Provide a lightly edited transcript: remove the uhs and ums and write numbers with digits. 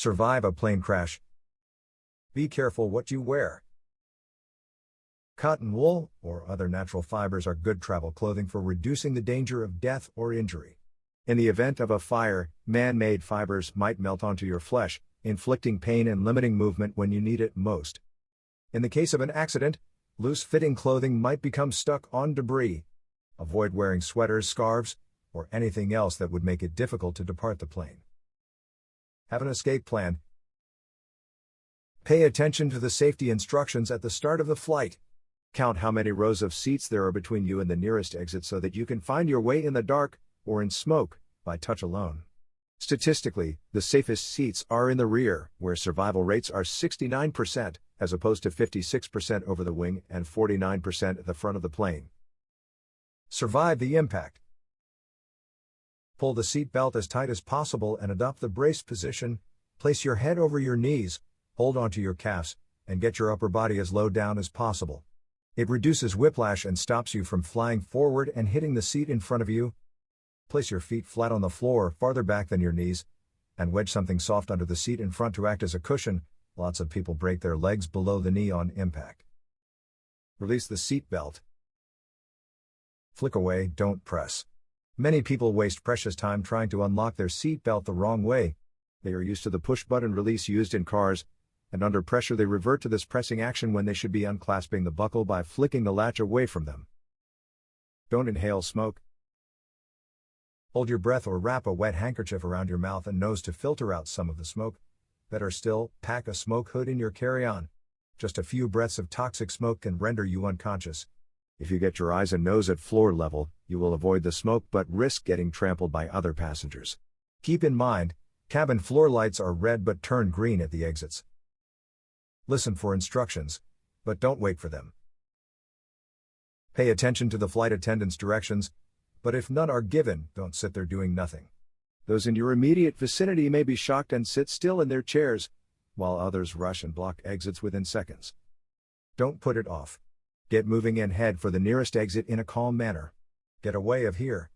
Survive a plane crash. Be careful what you wear. Cotton wool, or other natural fibers, are good travel clothing for reducing the danger of death or injury. In the event of a fire, man-made fibers might melt onto your flesh, inflicting pain and limiting movement when you need it most. In the case of an accident, loose-fitting clothing might become stuck on debris. Avoid wearing sweaters, scarves, or anything else that would make it difficult to depart the plane. Have an escape plan. Pay attention to the safety instructions at the start of the flight. Count how many rows of seats there are between you and the nearest exit so that you can find your way in the dark, or in smoke, by touch alone. Statistically, the safest seats are in the rear, where survival rates are 69%, as opposed to 56% over the wing and 49% at the front of the plane. Survive the impact. Pull the seat belt as tight as possible and adopt the brace position. Place your head over your knees, hold onto your calves, and get your upper body as low down as possible. It reduces whiplash and stops you from flying forward and hitting the seat in front of you. Place your feet flat on the floor, farther back than your knees, and wedge something soft under the seat in front to act as a cushion. Lots of people break their legs below the knee on impact. Release the seat belt. Flick away, don't press. Many people waste precious time trying to unlock their seat belt the wrong way. They are used to the push-button release used in cars, and under pressure they revert to this pressing action when they should be unclasping the buckle by flicking the latch away from them. Don't inhale smoke. Hold your breath or wrap a wet handkerchief around your mouth and nose to filter out some of the smoke. Better still, pack a smoke hood in your carry-on. Just a few breaths of toxic smoke can render you unconscious. If you get your eyes and nose at floor level, you will avoid the smoke but risk getting trampled by other passengers. Keep in mind, cabin floor lights are red but turn green at the exits. Listen for instructions, but don't wait for them. Pay attention to the flight attendant's directions, but if none are given, don't sit there doing nothing. Those in your immediate vicinity may be shocked and sit still in their chairs, while others rush and block exits within seconds. Don't put it off. Get moving and head for the nearest exit in a calm manner. Get away of here.